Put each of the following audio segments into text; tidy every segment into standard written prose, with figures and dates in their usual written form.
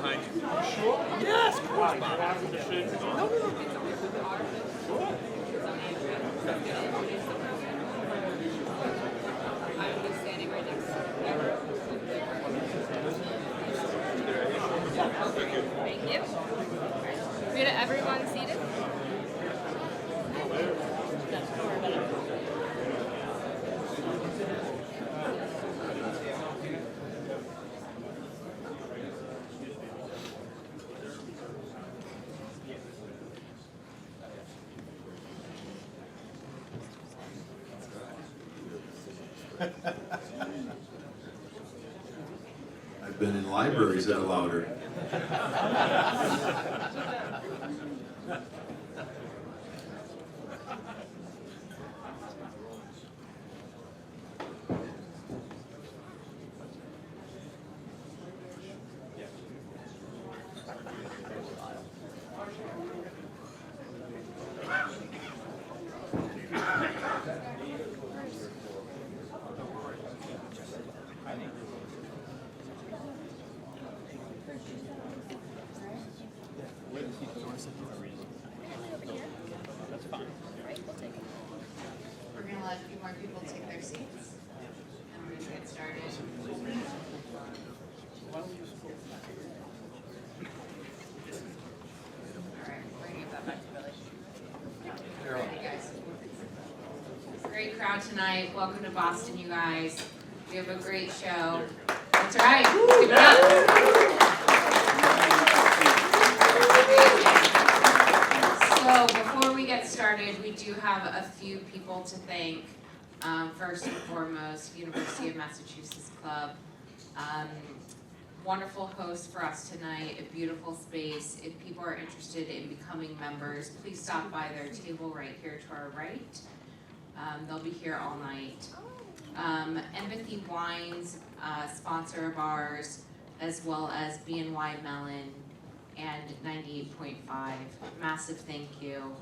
behind you. Sure? Yes, of course, Bob. Thank you. We get everyone seated. I've been in libraries that are louder. We're going to let a few more people take their seats, and we're going to get started. All right, we're going to give that back to Billy. Ready, guys? It's a great crowd tonight. Welcome to Boston, you guys. We have a great show. That's right. Give it up. So before we get started, we do have a few people to thank. First and foremost, University of Massachusetts Club. Wonderful host for us tonight, a beautiful space. If people are interested in becoming members, please stop by their table right here to our right. They'll be here all night. Empathy Wines, sponsor of ours, as well as B&Y Mellon and 98.5. Massive thank you.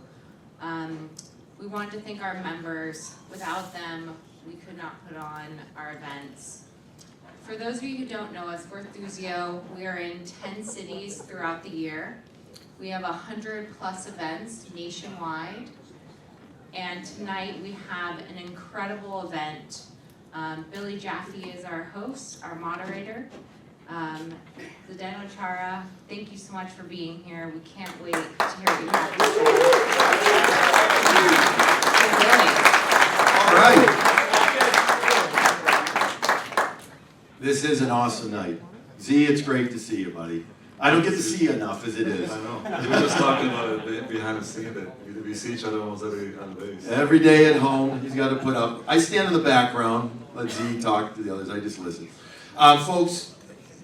We wanted to thank our members. Without them, we could not put on our events. For those of you who don't know us, we're Thuzio. We are in 10 cities throughout the year. We have 100+ events nationwide. And tonight we have an incredible event. Billy Jaffe is our host, our moderator. Zdeno Chara, thank you so much for being here. We can't wait to hear you back. All right. This is an awesome night. Z, it's great to see you, buddy. I don't get to see you enough as it is. I know. We were just talking about it behind the scene that we see each other almost every day. Every day at home, he's got to put up. I stand in the background, let Z talk to the others. I just listen. Folks,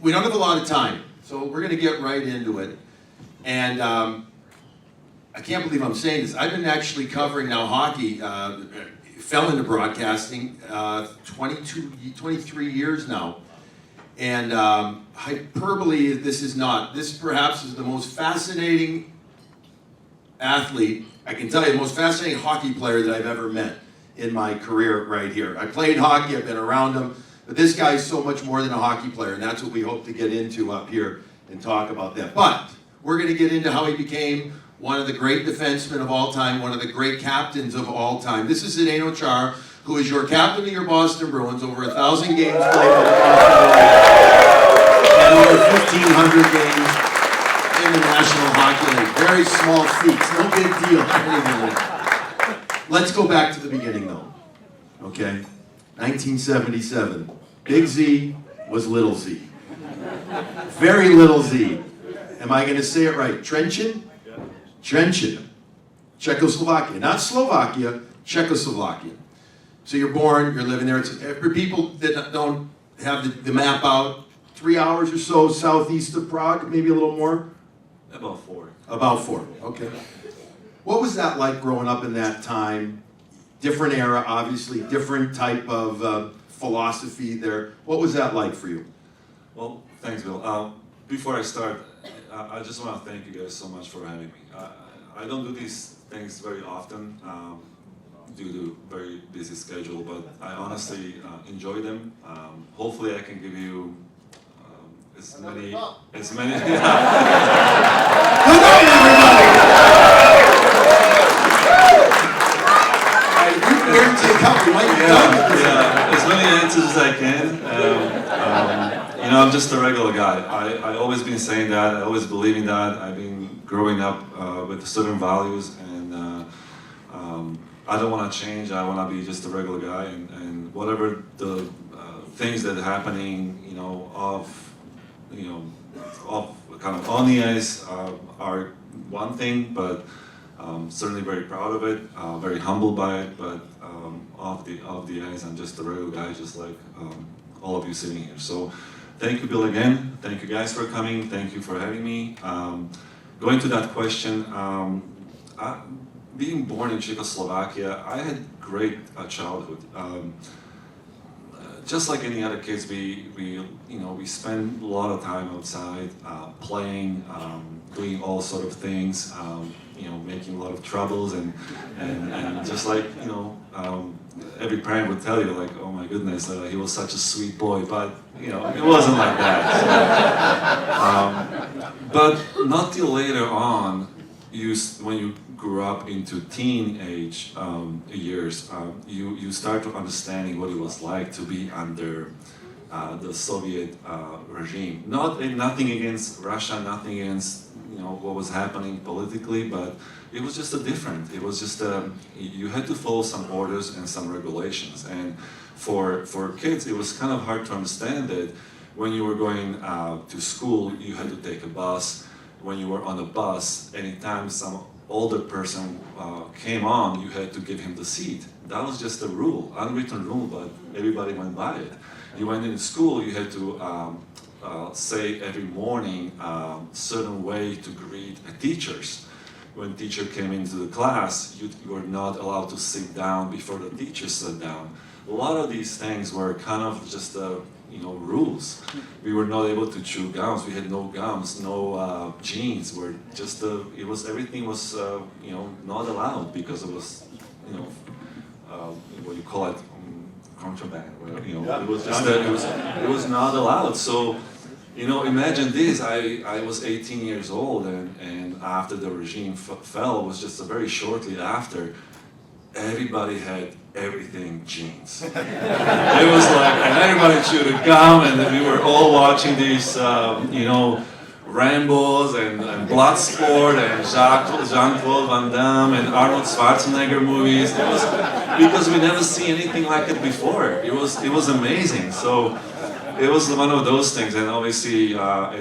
we don't have a lot of time, so we're going to get right into it. And I can't believe I'm saying this. I've been actually covering now hockey, fell into broadcasting 23 years now. And hyperbole, this is not. This perhaps is the most fascinating athlete, I can tell you, the most fascinating hockey player that I've ever met in my career right here. I played hockey, I've been around him, but this guy is so much more than a hockey player, and that's what we hope to get into up here and talk about that. But we're going to get into how he became one of the great defensemen of all time, one of the great captains of all time. This is Zdeno Chara, who is your captain of your Boston Bruins, over 1,000 games played with the Boston Bruins, and over 1,500 games in the National Hockey League. Very small feats, no big deal. Let's go back to the beginning, though. Okay, 1977. Big Z was little Z. Very little Z. Am I going to say it right? Trenchin? Trenchin. Czechoslovakia. Not Slovakia, Czechoslovakia. So you're born, you're living there. It's, for people that don't have the map out, 3 hours or so southeast of Prague, maybe a little more? About 4. About 4, okay. What was that like growing up in that time? Different era, obviously, different type of philosophy there. What was that like for you? Well, thanks, Bill. Before I start, I just want to thank you guys so much for having me. I don't do these things very often due to very busy schedule, but I honestly enjoy them. Hopefully I can give you as many. As many answers as I can. I'm just a regular guy. I always been saying that. I always believe in that. I've been growing up with certain values, and I don't want to change. I want to be just a regular guy, and whatever the things that are happening, of kind of on the ice are one thing, but certainly very proud of it, very humbled by it, but off the ice, I'm just a regular guy, just like all of you sitting here. So thank you, Bill, again. Thank you guys for coming. Thank you for having me. Going to that question, being born in Czechoslovakia, I had great childhood. Just like any other kids, we spend a lot of time outside, playing, doing all sort of things, making a lot of troubles, and just like, every parent would tell you, like, oh my goodness, he was such a sweet boy, but, it wasn't like that. So, but not till later on, when you grew up into teenage years, you start to understanding what it was like to be under the Soviet regime. Nothing against Russia, nothing against what was happening politically, but it was just different. It was just you had to follow some orders and some regulations, and for kids it was kind of hard to understand that when you were going to school you had to take a bus. When you were on a bus, anytime some older person came on, you had to give him the seat. That was just a rule, unwritten rule, but everybody went by it. You went into school, you had to say every morning certain way to greet teachers. When teacher came into the class, you were not allowed to sit down before the teacher sat down. A lot of these things were kind of just rules. We were not able to chew gums. We had no gums, no jeans. We're just everything was not allowed because it was what you call it, contraband. It was just it was not allowed. So imagine this. I was 18 years old, and after the regime fell, it was just very shortly after. Everybody had everything jeans. It was like, and everybody chewed a gum, and we were all watching these, Rambos and Bloodsport and Jean-Claude Van Damme and Arnold Schwarzenegger movies. It was because we never see anything like it before. It was amazing. So it was one of those things, and obviously at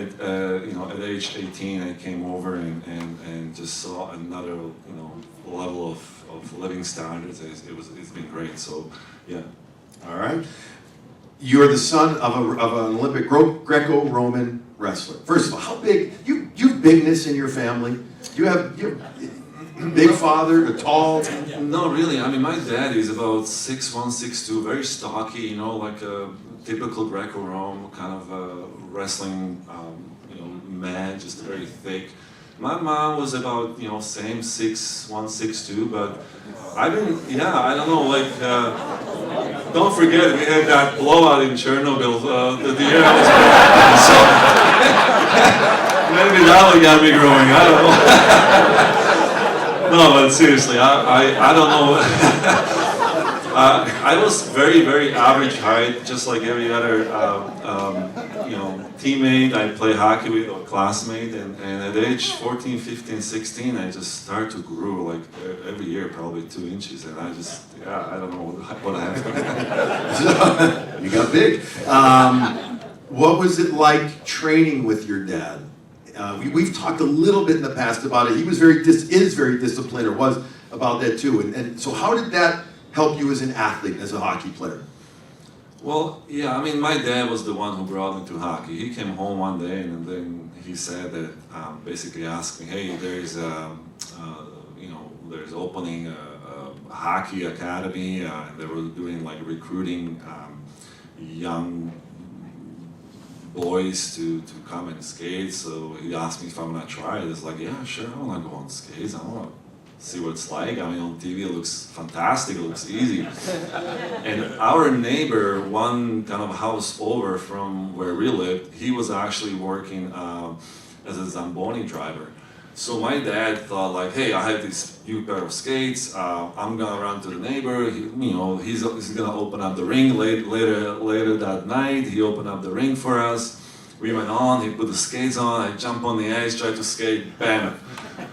age 18 I came over and just saw another level of living standards. It's been great. So yeah. All right. You're the son of an Olympic Greco-Roman wrestler. First of all, how big? You have bigness in your family. You have big father, a tall. No, really. I mean, my dad is about 6'1", 6'2", very stocky. like a typical Greco-Roman kind of wrestling, man, just very thick. My mom was about, same 6'1", 6'2", but I don't know, don't forget, we had that blowout in Chernobyl the year I was born, so maybe that one got me growing, I don't know. No, but seriously, I don't know. I was very, very average height, just like every other, teammate I play hockey with or classmate, and at age 14, 15, 16, I just started to grow like every year, probably 2 inches, and I don't know what happened. You got big. What was it like training with your dad? We've talked a little bit in the past about it. He was very disciplined, or was about that too. And so how did that help you as an athlete, as a hockey player? Well, yeah, I mean, my dad was the one who brought me to hockey. He came home one day and then he said that, basically asked me, hey, there's opening a hockey academy, and they were doing like recruiting young boys to come and skate. So he asked me if I want to try it. It's like, yeah, sure, I want to go on skates. I want to see what it's like. I mean, on TV it looks fantastic, it looks easy. And our neighbor, one kind of house over from where we lived, he was actually working as a Zamboni driver. So my dad thought like, hey, I have this new pair of skates. I'm gonna run to the neighbor. He's gonna open up the ring later that night. He opened up the ring for us. We went on. He put the skates on. I jumped on the ice, tried to skate. Bam,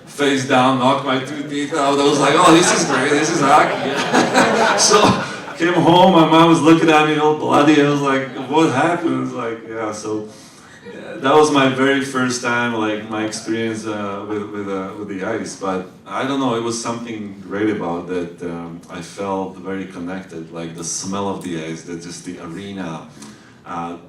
face down, knocked my 2 teeth out. I was like, oh, this is great. This is hockey. So came home. My mom was looking at me all bloody. I was like, what happened? I was like, yeah. So. That was my very first time, like my experience with the ice. But I don't know, it was something great about that. I felt very connected, like the smell of the ice, just the arena,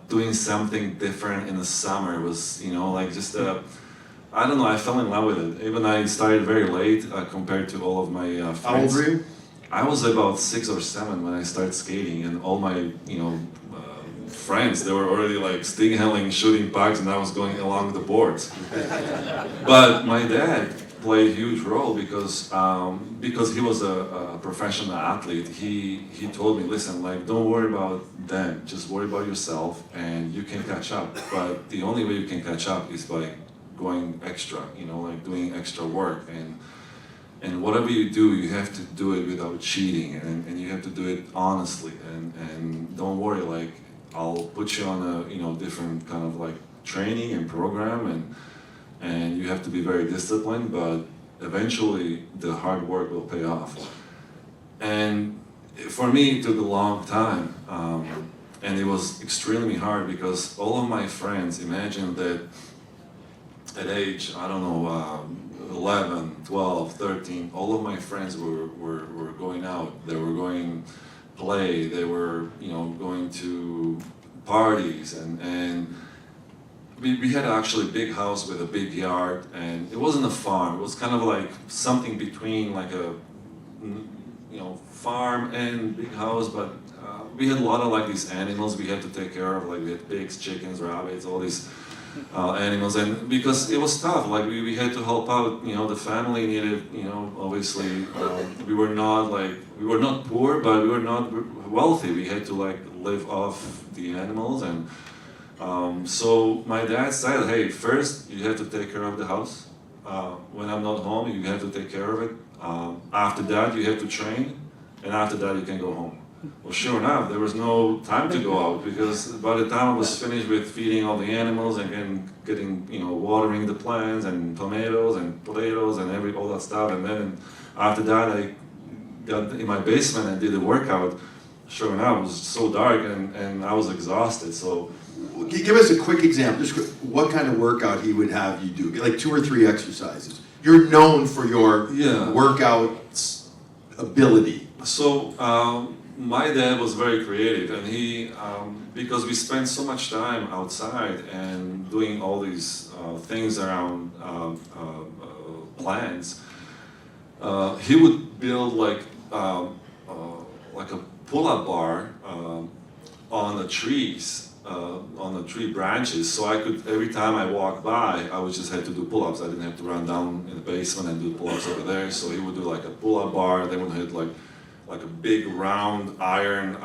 doing something different in the summer was, like just I don't know. I fell in love with it. Even I started very late compared to all of my friends. How old were you? I was about 6 or 7 when I started skating, and all my friends, they were already like stick handling, shooting pucks, and I was going along the boards. But my dad played a huge role because he was a professional athlete. He told me, listen, like don't worry about them, just worry about yourself, and you can catch up. But the only way you can catch up is by going extra, like doing extra work, and whatever you do, you have to do it without cheating, and you have to do it honestly, and don't worry, like I'll put you on a different kind of like training and program, and you have to be very disciplined, but eventually the hard work will pay off. And for me it took a long time, and it was extremely hard because all of my friends, imagine that at age, I don't know, 11, 12, 13, all of my friends were going out. They were going play, they were going to parties, and we had actually a big house with a big yard, and it wasn't a farm, it was kind of like something between like a farm and big house, but we had a lot of like these animals we had to take care of, like we had pigs, chickens, rabbits, all these animals, and because it was tough, like we had to help out, the family needed, obviously, we were not poor, but we were not wealthy, we had to like live off the animals, and so my dad said, hey, first you have to take care of the house, when I'm not home you have to take care of it, after that you have to train, and after that you can go home. Well, sure enough, there was no time to go out because by the time I was finished with feeding all the animals and getting, watering the plants and tomatoes and potatoes and all that stuff, and then after that I got in my basement and did a workout. Sure enough, it was so dark and I was exhausted. So, give us a quick example. Just what kind of workout he would have you do? Like 2 or 3 exercises. You're known for your workout ability. So. My dad was very creative, and he, because we spent so much time outside and doing all these things around plants, he would build like a pull-up bar on the trees, on the tree branches, so I could, every time I walked by, I would just have to do pull-ups. I didn't have to run down in the basement and do pull-ups over there, so he would do like a pull-up bar, then would hit like a big round iron,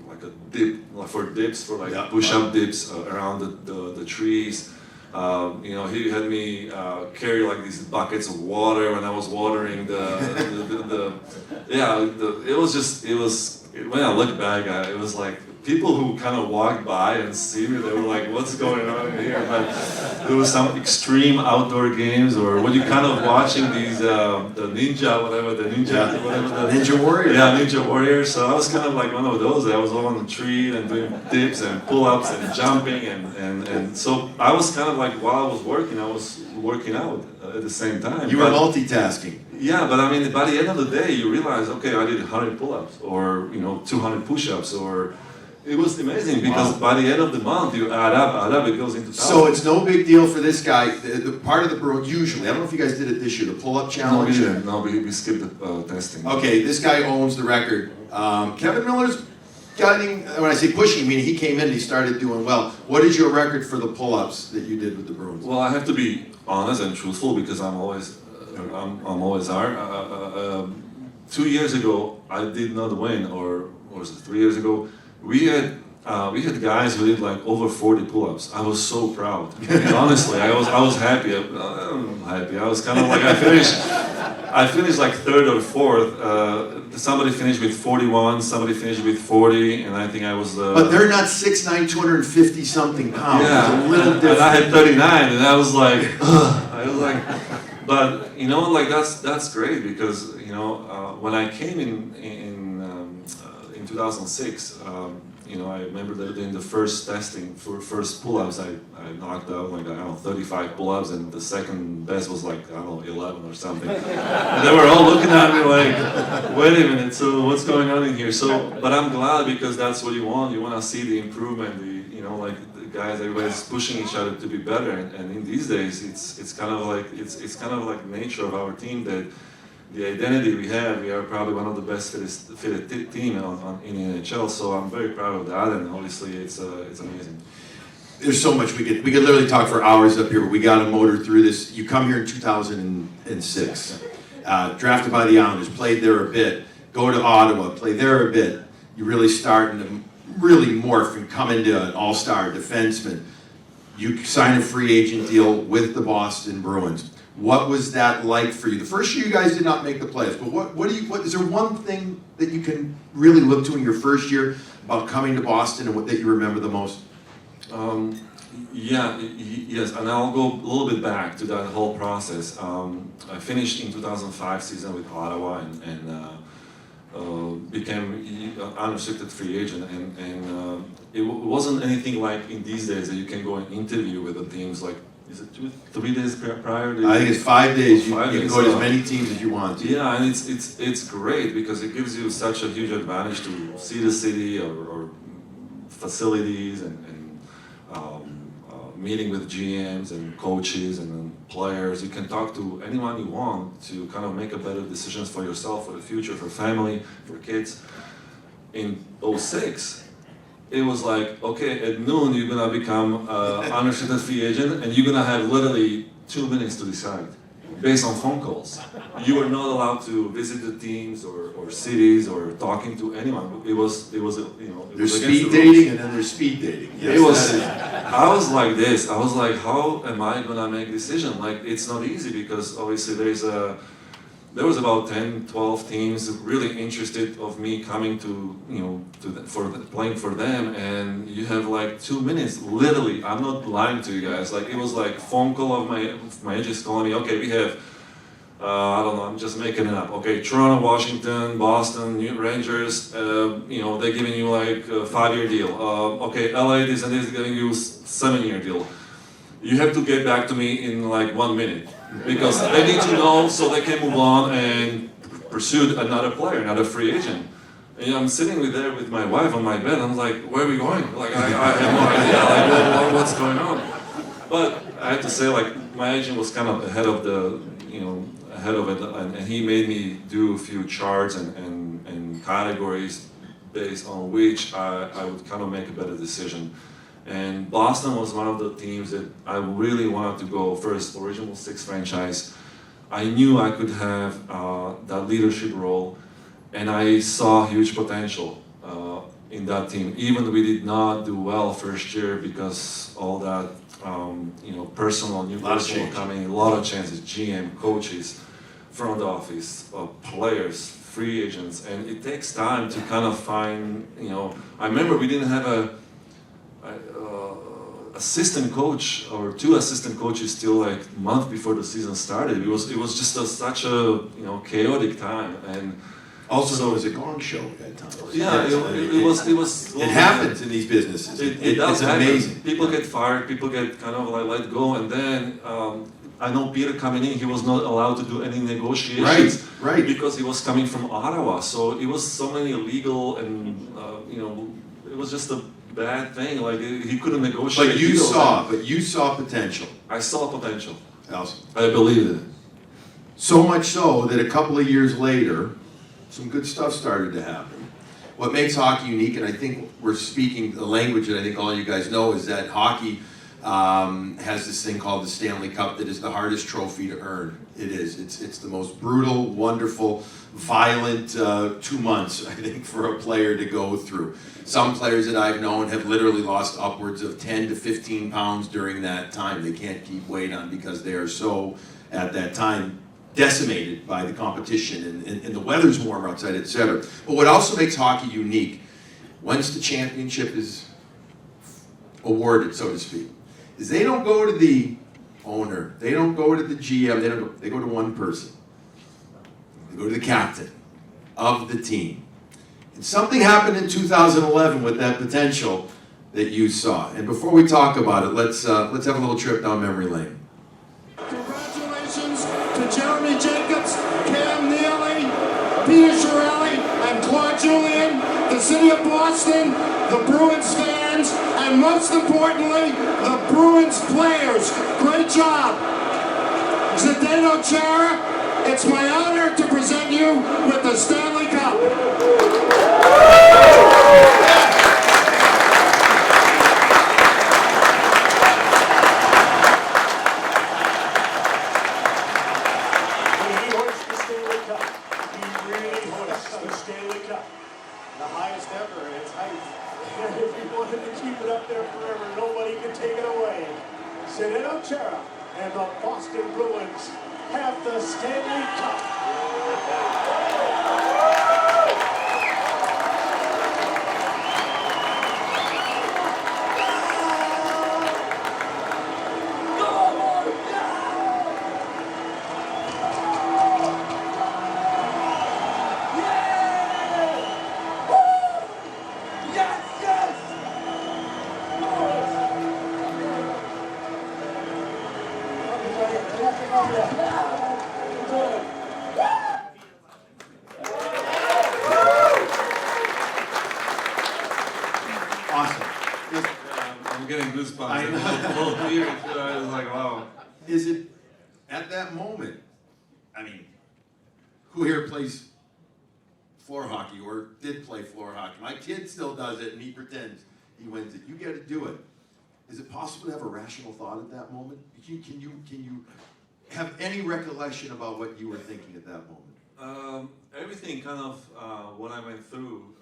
like a dip, like for dips, for like push-up dips around the trees. He had me carry like these buckets of water when I was watering when I look back, it was like people who kind of walked by and see me, they were like, what's going on here? But there was some extreme outdoor games, or when you kind of watching these, the ninja warrior. Yeah, ninja warrior. So I was kind of like one of those. I was on the tree and doing dips and pull-ups and jumping, and so I was kind of like, while I was working out at the same time. You were multitasking. Yeah, but I mean, by the end of the day, you realize, okay, I did 100 pull-ups, or 200 push-ups, or it was amazing because by the end of the month, you add up, it goes into thousands. So it's no big deal for this guy. The part of the Bruins, usually, I don't know if you guys did it this year, the pull-up challenge. No, we skipped the testing. Okay, this guy owns the record. Kevin Miller's getting, when I say pushing, I mean he came in and he started doing well. What is your record for the pull-ups that you did with the Bruins? Well, I have to be honest and truthful because I'm always I'm always are. 2 years ago, I did not win, or was it 3 years ago? We had guys who did like over 40 pull-ups. I was so proud. Honestly, I was happy. Happy. I was kind of like I finished like third or fourth. Somebody finished with 41. Somebody finished with 40, and I think I was. But they're not 6'9", 250 something pounds. Yeah, It's a little different. and I had 39, and I was like, I was like, but you know, like that's great because you know when I came in 2006. You know, I remember that in the first testing for first pull-ups, I knocked out like, I don't know, 35 pull-ups, and the second best was like, I don't know, 11 or something. And they were all looking at me like, wait a minute, so what's going on in here? So, but I'm glad because that's what you want. You want to see the improvement, you know, like the guys, everybody's pushing each other to be better. And in these days, it's kind of like, it's kind of like the nature of our team that the identity we have, we are probably one of the best fitted team in the NHL. So I'm very proud of that, and obviously it's amazing. There's so much we could literally talk for hours up here, but we got to motor through this. You come here in 2006, drafted by the Islanders, played there a bit, go to Ottawa, play there a bit. You really starting to really morph and come into an all-star defenseman. You sign a free agent deal with the Boston Bruins. What was that like for you? The first year you guys did not make the playoffs, but what is there one thing that you can really look to in your first year about coming to Boston and what that you remember the most? Yes, and I'll go a little bit back to that whole process. I finished in 2005 season with Ottawa and became an unrestricted free agent, and it wasn't anything like in these days that you can go and interview with the teams like. Is it 3 days prior? I think it's 5 days. You can go to as so, many teams as you want to. Yeah, and it's great because it gives you such a huge advantage to see the city or facilities and meeting with GMs and coaches and players. You can talk to anyone you want to kind of make a better decisions for yourself, for the future, for family, for kids. In 2006. It was like, okay, at noon you're gonna become an unrestricted free agent, and you're gonna have literally 2 minutes to decide, based on phone calls. You were not allowed to visit the teams or cities or talking to anyone. It was you know. There's speed dating and then there's speed dating. Yes, it was. I was like this. I was like, how am I gonna make a decision? Like, it's not easy because obviously there was about 10, 12 teams really interested of me coming to, you know, playing for them, and you have like 2 minutes, literally, I'm not lying to you guys, like it was like phone call of my agents calling me, okay, we have, I don't know, I'm just making it up, okay, Toronto, Washington, Boston, New Rangers, you know, they're giving you like a 5-year deal, okay, LA, this and this, giving you 7-year deal. You have to get back to me in like 1 minute. Because they need to know so they can move on and pursue another player, another free agent. And I'm sitting there with my wife on my bed. I'm like, where are we going? Like, I have no idea. Like, what's going on? But I have to say, like, my agent was kind of ahead of it, and he made me do a few charts and categories based on which I would kind of make a better decision. And Boston was one of the teams that I really wanted to go first, original 6 franchise. I knew I could have that leadership role, and I saw huge potential in that team. Even we did not do well first year because all that, you know, new personal coming, a lot of chances, GM, coaches, front office, players, free agents, and it takes time to kind of find, you know, I remember we didn't have a assistant coach or 2 assistant coaches till like a month before the season started. It was just such a, you know, chaotic time, and also known as a gong show at that time. Yeah, it was. It happens in these businesses. It does it's happen. amazing. People get fired. People get kind of like let go, and then I know Peter coming in. He was not allowed to do any negotiations, right? Because he was coming from Ottawa. So it was so many illegal and you know, it was just a bad thing. Like he couldn't negotiate. But you saw potential. I saw potential. Awesome. I believed it. So much so that a couple of years later, some good stuff started to happen. What makes hockey unique, and I think we're speaking the language that I think all you guys know, is that hockey, has this thing called the Stanley Cup that is the hardest trophy to earn. It is. It's the most brutal, wonderful, violent 2 months, I think, for a player to go through. Some players that I've known have literally lost upwards of 10 to 15 pounds during that time. They can't keep weight on because they are so, at that time, decimated by the competition and the weather's warmer outside, etc. But what also makes hockey unique, once the championship is awarded, so to speak, is they don't go to the owner, they don't go to the GM, they go to one person. They go to the captain of the team. And something happened in 2011 with that potential that you saw. And before we talk about it, let's have a little trip down memory lane. Congratulations to Jeremy Jacobs, Cam Neely, Peter Chiarelli, and Claude Julien, the city of Boston, the Bruins fans, and most importantly, the Bruins players. Great job. Zdeno Chara, it's my honor to present you with the Stanley Cup. The highest ever in its height. If you wanted to keep it up there forever, nobody can take it away. Zdeno Chara and the Boston Bruins have the Stanley Cup. Awesome. I'm getting goosebumps. I know. Both ears. I was like, wow. Is it, at that moment, I mean, who here plays floor hockey or did play floor hockey? My kid still does it and he pretends he wins it. You get to do it. Is it possible to have a rational thought at that moment? Can you have any recollection about what you were thinking at that moment? Everything kind of what I went through,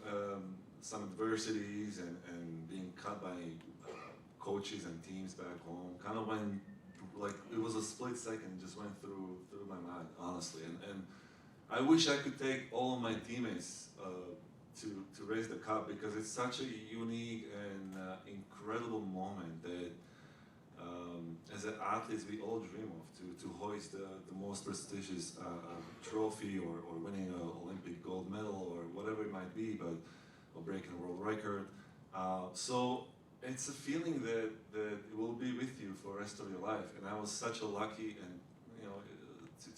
some adversities and being cut by coaches and teams back home, kind of went, like, it was a split second, just went through my mind, honestly. And I wish I could take all of my teammates to raise the cup, because it's such a unique and incredible moment that as an athletes we all dream of, to hoist the most prestigious trophy or winning an Olympic gold medal or whatever it might be, or breaking a world record. So it's a feeling that will be with you for the rest of your life. And I was such a lucky and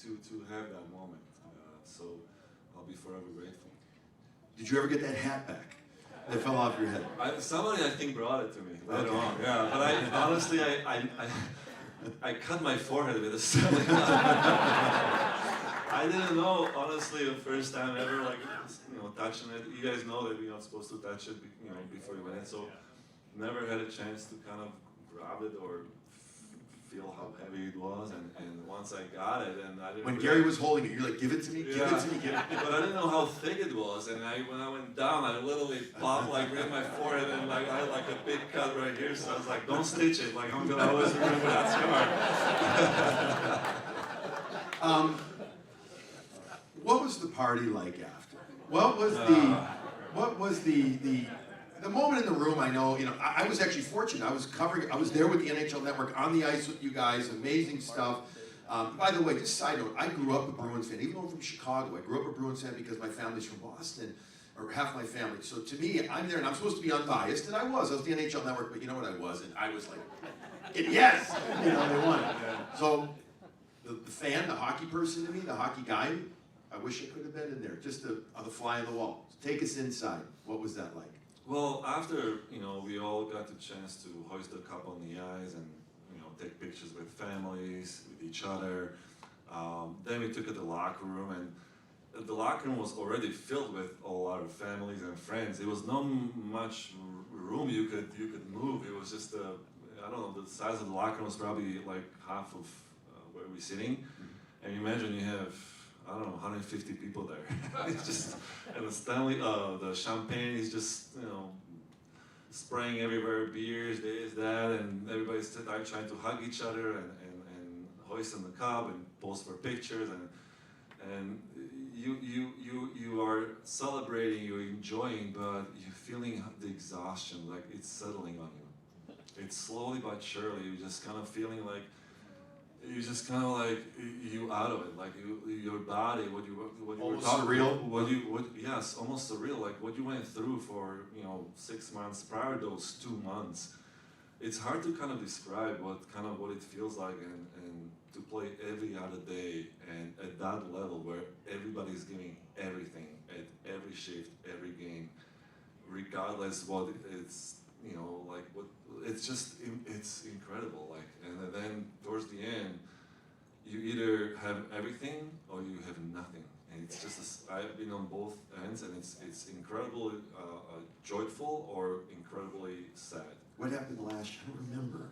to have that moment. So I'll be forever grateful. Did you ever get that hat back that fell off your head? Somebody I think brought it to me later Okay. on. Yeah, but I honestly I cut my forehead with a Stanley Cup. I didn't know, honestly, the first time ever, like, touching it. You guys know that you're not supposed to touch it, before you win it. So never had a chance to kind of grab it or feel how heavy it was. And once I got it, and I didn't. When Gary was holding it, you're like, give it to me, give it to me, give it to me. But I didn't know how thick it was, and when I went down, I literally popped like right my forehead, and like I had like a big cut right here. So I was like, don't stitch it. Like, I'm gonna always remember that scar. What was the party like after? What was the moment in the room? I know, I was actually fortunate. I was there with the NHL Network on the ice with you guys. Amazing stuff. By the way, just side note, I grew up a Bruins fan. Even though I'm from Chicago, I grew up a Bruins fan because my family's from Boston, or half my family. So to me, I'm there and I'm supposed to be unbiased, and I was the NHL Network, but you know what I wasn't? I was like, yes, they won. So the fan, the hockey person to me, the hockey guy, I wish I could have been in there, just on the fly on the wall. So take us inside. What was that like? Well, after we all got the chance to hoist the cup on the ice and take pictures with families, with each other. Then we took it to the locker room, and the locker room was already filled with a lot of families and friends. It was not much room you could move. It was just I don't know, the size of the locker room was probably like half of where we're sitting. And you imagine you have, I don't know, 150 people there. It's just, and the Stanley, the champagne is just, you know, spraying everywhere, beers, this, that, and everybody's trying to hug each other and hoisting the cup and pose for pictures, and you are celebrating, you're enjoying, but you're feeling the exhaustion, like it's settling on you. It's slowly but surely, you're just kind of feeling like, you just kind of like you out of it, like your body, what you were Almost talking, surreal? yes, almost surreal, like what you went through for 6 months prior to those 2 months. It's hard to kind of describe what it feels like, and to play every other day and at that level where everybody's giving everything at every shift, every game, regardless what it's. Like what it's incredible. Like, and then towards the end, you either have everything or you have nothing. And it's just I've been on both ends, and it's incredibly joyful or incredibly sad. What happened last year? I don't remember.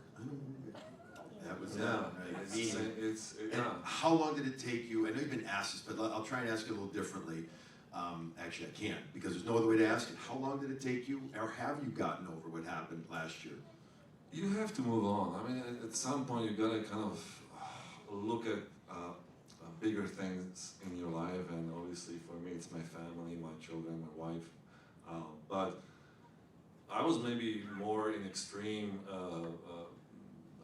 That was Right? And how long did it take you? I know you've been asked this, but I'll try and ask you a little differently. Actually, I can't, because there's no other way to ask it. How long did it take you, or have you gotten over what happened last year? You have to move on. I mean, at some point, you gotta kind of look at bigger things in your life, and obviously for me, it's my family, my children, my wife. But I was maybe more in extreme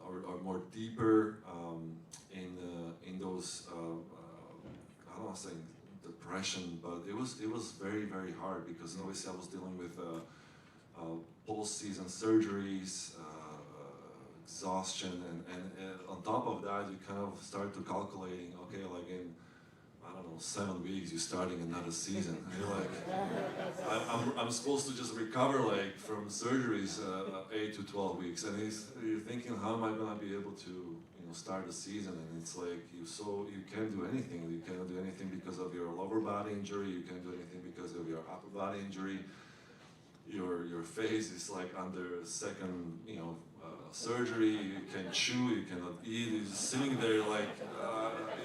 or more deeper in those I don't want to say depression, but it was very, very hard, because obviously I was dealing with post-season surgeries, exhaustion, and on top of that, you kind of start to calculating, okay, like in, I don't know, 7 weeks, you're starting another season. And you're like, I'm supposed to just recover like from surgeries 8 to 12 weeks, and you're thinking, how am I gonna be able to start the season? And it's like you can't do anything. You can't do anything because of your lower body injury. You can't do anything because of your upper body injury. Your face is like under second surgery. You can chew, you cannot eat. You're just sitting there like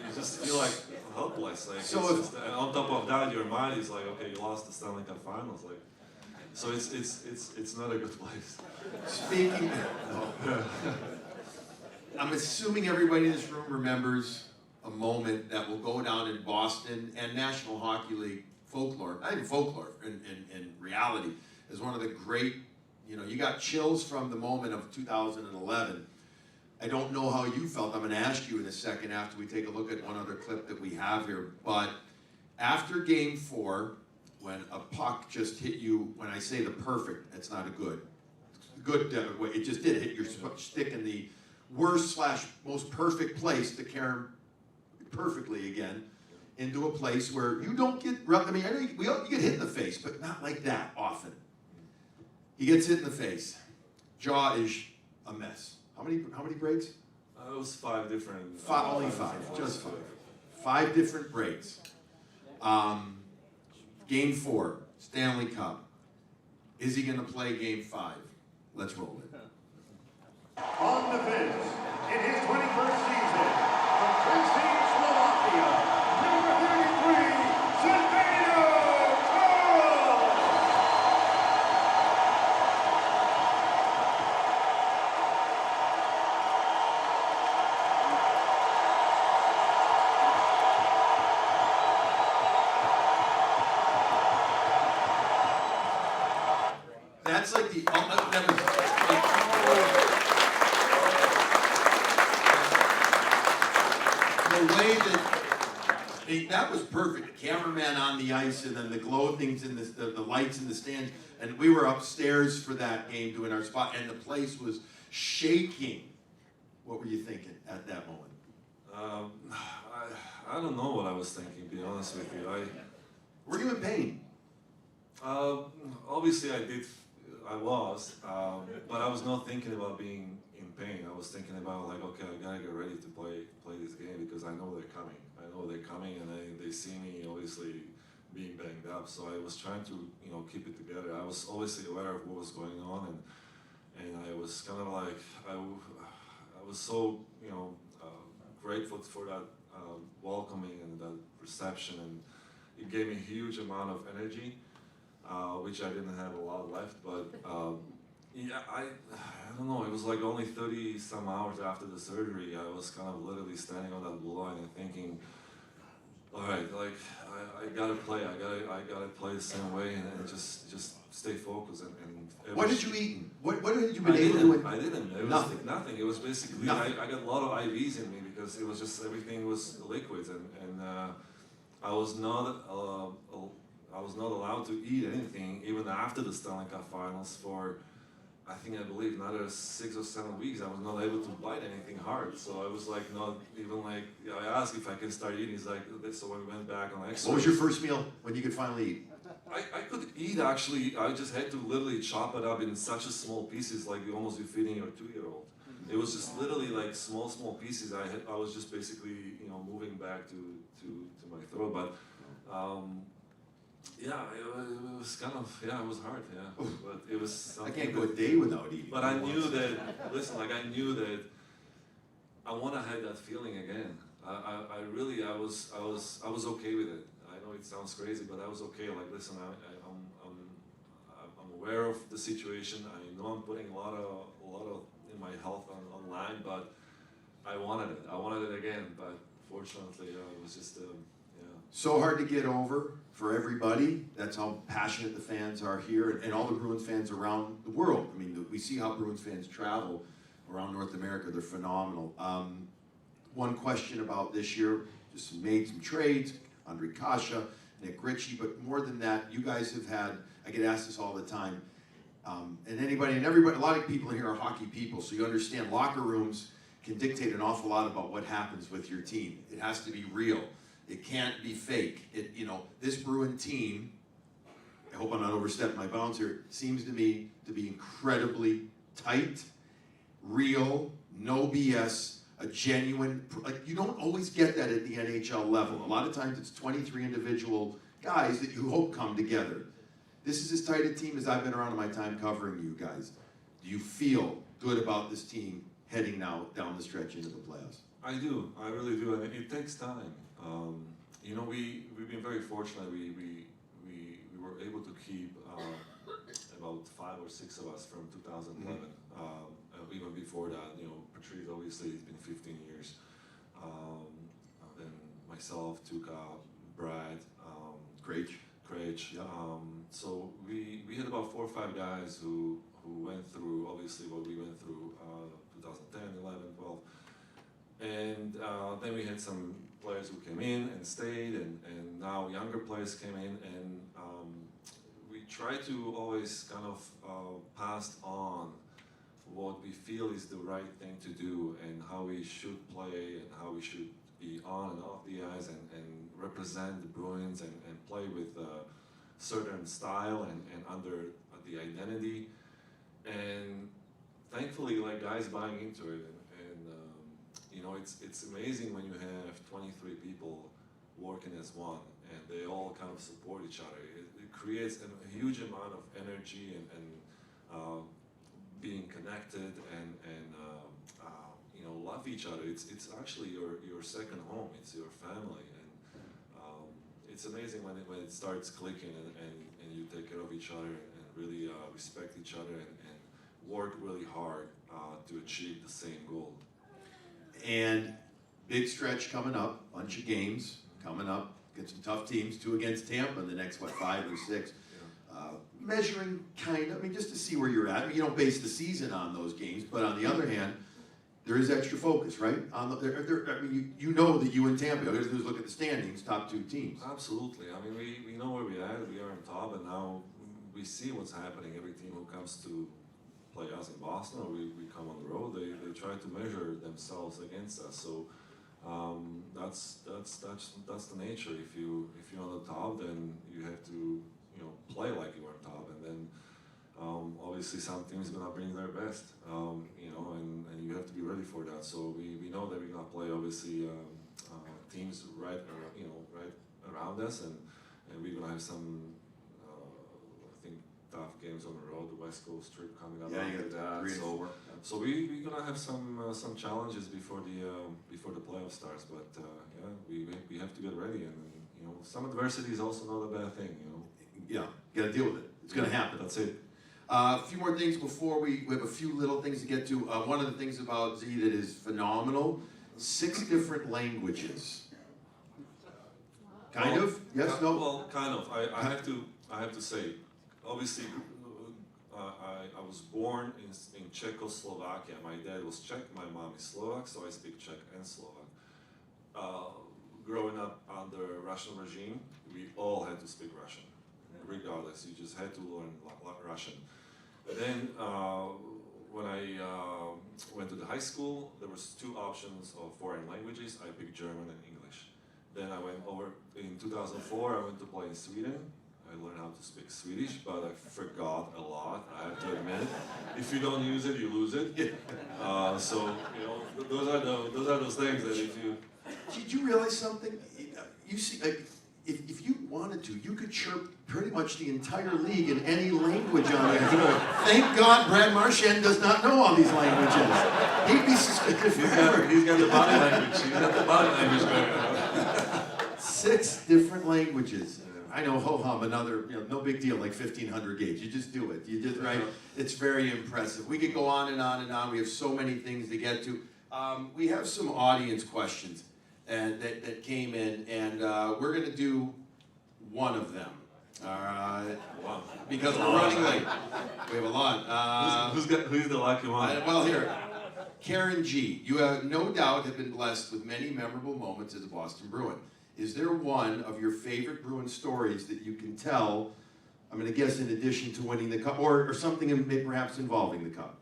you just feel like helpless. Like, so and on top of that, your mind is like, okay, you lost the Stanley Cup Finals. Like, so it's not a good place. Speaking. I'm assuming everybody in this room remembers a moment that will go down in Boston and National Hockey League folklore, not even folklore, in reality, as one of the great, you got chills from the moment of 2011. I don't know how you felt. I'm going to ask you in a second after we take a look at one other clip that we have here. But after Game 4, when a puck just hit you, when I say the perfect, it's not a good way, it just did hit your stick in the worst / most perfect place to carry him perfectly again into a place where you don't get, I mean, I know you get hit in the face, but not like that often. He gets hit in the face. Jaw is a mess. How many breaks? It was 5 different. Only 5, just 5. 5 different breaks. Game 4, Stanley Cup. Is he going to play Game 5? Let's roll it. On the fence, in his 21st season, from Czechoslovakia, number 33, Zdeno Chara! That's like the way that was perfect. The cameraman on the ice, and then the glow things in the lights in the stands, and we were upstairs for that game doing our spot, and the place was shaking. What were you thinking at that moment? I don't know what I was thinking, to be honest with you. Were you in pain? Obviously I was, but I was not thinking about being in pain. I was thinking about like, okay, I gotta get ready to play this game, because I know they're coming. And they see me obviously being banged up. So I was trying to keep it together. I was obviously aware of what was going on, and I was kind of like, I was so, grateful for that welcoming and that reception, and it gave me a huge amount of energy, which I didn't have a lot left, but yeah, I don't know, it was like only 30 some hours after the surgery, I was kind of literally standing on that blue line and thinking, all right, like I gotta play, I gotta play the same way, and just stay focused. And What did you eat? What had you been able to do? I didn't. It was nothing. It was basically I got a lot of IVs in me because it was just everything was liquids, and I was not allowed to eat anything even after the Stanley Cup Finals for I believe another 6 or 7 weeks. I was not able to bite anything hard, so I was like not even like I asked if I can start eating. He's like, so when we went back on X-ray. What was your first meal when you could finally eat? I could eat actually. I just had to literally chop it up in such a small pieces, like you almost be feeding your 2-year-old. It was just literally like small pieces. I was just basically moving back to my throat, but. Yeah, it was kind of, it was hard, but it was something. I can't go a day without eating. But I knew that, listen, like I knew that I want to have that feeling again. I really, I was okay with it. I know it sounds crazy, but I was okay. Like, listen, I'm aware of the situation. I know I'm putting a lot of in my health online, but I wanted it. I wanted it again, but fortunately, it was just, So hard to get over for everybody. That's how passionate the fans are here, and all the Bruins fans around the world. I mean, we see how Bruins fans travel around North America. They're phenomenal. One question about this year, just made some trades, Andre Kasha, Nick Ritchie, but more than that, you guys have had, I get asked this all the time, and everybody, a lot of people in here are hockey people, so you understand locker rooms can dictate an awful lot about what happens with your team. It has to be real. It can't be fake. This Bruin team, I hope I'm not overstepping my bounds here, seems to me to be incredibly tight, real, no BS, a genuine, like you don't always get that at the NHL level. A lot of times it's 23 individual guys that you hope come together. This is as tight a team as I've been around in my time covering you guys. Do you feel good about this team heading now down the stretch into the playoffs? I do. I really do, and it takes time. We've been very fortunate. We were able to keep about 5 or 6 of us from 2011. Even before that, Patrice obviously it's been 15 years. Then myself, Tuka, Brad, Krejci. So we had about 4 or 5 guys who went through obviously what we went through 2010, 11, 12. And then we had some players who came in and stayed, and now younger players came in, and we try to always kind of pass on what we feel is the right thing to do, and how we should play, and how we should be on and off the ice, and represent the Bruins, and play with a certain style and under the identity. And thankfully, like guys buying into it, and it's amazing when you have 23 people working as one, and they all kind of support each other. It creates a huge amount of energy and being connected and love each other. It's actually your second home. It's your family, and it's amazing when it starts clicking and you take care of each other and really respect each other and work really hard to achieve the same goal. And big stretch coming up, bunch of games coming up, get some tough teams, 2 against Tampa in the next, 5 or 6. Measuring just to see where you're at. You don't base the season on those games, but on the other hand, there is extra focus, right? You know that you and Tampa, all you have to do is look at the standings, top 2 teams. Absolutely. I mean, we know where we are. We are on top, and now we see what's happening. Every team who comes to play us in Boston, or we come on the road, they try to measure themselves against us. So that's the nature. If you're on the top, then you have to play like you are on top, and then obviously some teams gonna bring their best, and you have to be ready for that. So we know that we're gonna play obviously teams right around us, and we're gonna have some I think tough games on the road. The West Coast trip coming up. Yeah, you after got that. 3 and 4. So we're gonna have some challenges before the playoff starts. But yeah, we have to get ready, and you know, some adversity is also not a bad thing. You know. Yeah, you got to deal with it. It's going to happen. That's it. A few more things before we have a few little things to get to. One of the things about Z that is phenomenal: 6 different languages. Kind of? Yes? No? Well, kind of. I have to say, obviously, I was born in Czechoslovakia. My dad was Czech, my mom is Slovak, so I speak Czech and Slovak. Growing up under Russian regime, we all had to speak Russian, regardless. You just had to learn Russian. But then, when I went to the high school, there was 2 options of foreign languages. I picked German and English. Then I went over, in 2004, I went to play in Sweden. I learned how to speak Swedish, but I forgot a lot, I have to admit. If you don't use it, you lose it. So, you know, those are those things that if you... Did you realize something? You see, if you wanted to, you could chirp pretty much the entire league in any language on there. Thank God Brad Marchand does not know all these languages. He'd be suspended forever. He's got the body language. He's got the body language there. 6 different languages. I know ho-hum, another, no big deal, like 1,500 gauge. You just do it. You just, right? It's very impressive. We could go on and on and on. We have so many things to get to. We have some audience questions that came in, and we're going to do one of them. All right? Wow. Because we're running late. We have a lot. Who's the lucky one? Well, here. Karen G., you have no doubt have been blessed with many memorable moments as a Boston Bruin. Is there one of your favorite Bruin stories that you can tell, I'm going to guess in addition to winning the cup, or something perhaps involving the cup?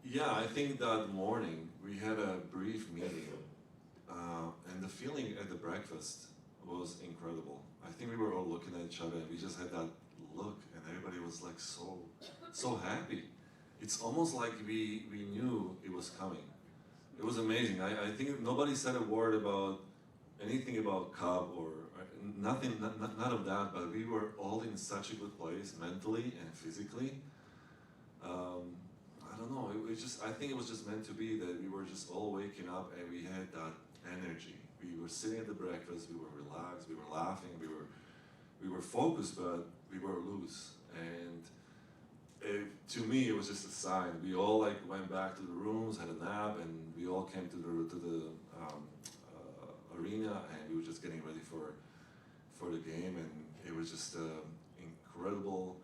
Yeah, I think that morning we had a brief meeting, and the feeling at the breakfast was incredible. I think we were all looking at each other, and we just had that look, and everybody was like so happy. It's almost like we knew it was coming. It was amazing. I think nobody said a word about anything about Cup or nothing, none of that, but we were all in such a good place mentally and physically. I don't know, I think it was just meant to be that we were just all waking up and we had that energy. We were sitting at the breakfast, we were relaxed, we were laughing, we were focused, but we were loose. And to me, it was just a sign. We all went back to the rooms, had a nap, and we all came to the arena, and we were just getting ready for the game, and it was just an incredible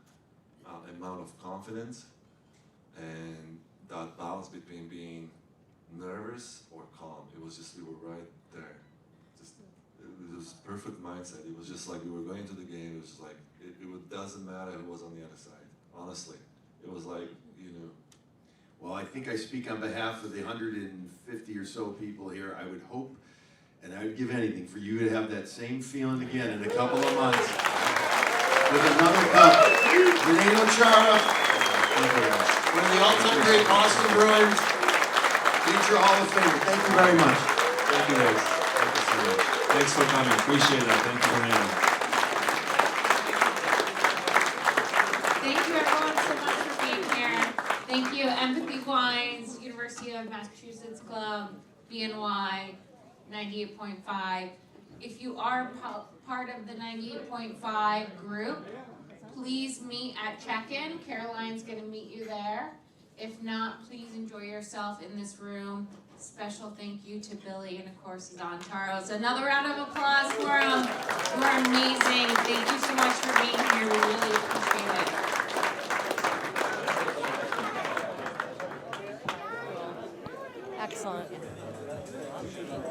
amount of confidence, and that balance between being nervous or calm. It was just, we were right there. It was perfect mindset. It was just like we were going to the game. It was just like it doesn't matter who was on the other side. Honestly, it was like, you knew. Well, I think I speak on behalf of the 150 or so people here. I would hope, and I would give anything for you to have that same feeling again in a couple of months with another cup. Zdeno Chara, one of the all-time great Boston Bruins, future Hall of Famer. Thank you very much. Thank you guys. Thank you so much. Thanks for coming. Appreciate that. Thank you for having me. Thank you everyone so much for being here. Thank you, Empathy Wines, University of Massachusetts Club, BNY, 98.5. If you are part of the 98.5 group, please meet at check-in. Caroline's going to meet you there. If not, please enjoy yourself in this room. Special thank you to Billy and, of course, Zdeno Chara. Another round of applause for them. You are amazing. Thank you so much for being here. We really appreciate it. Excellent.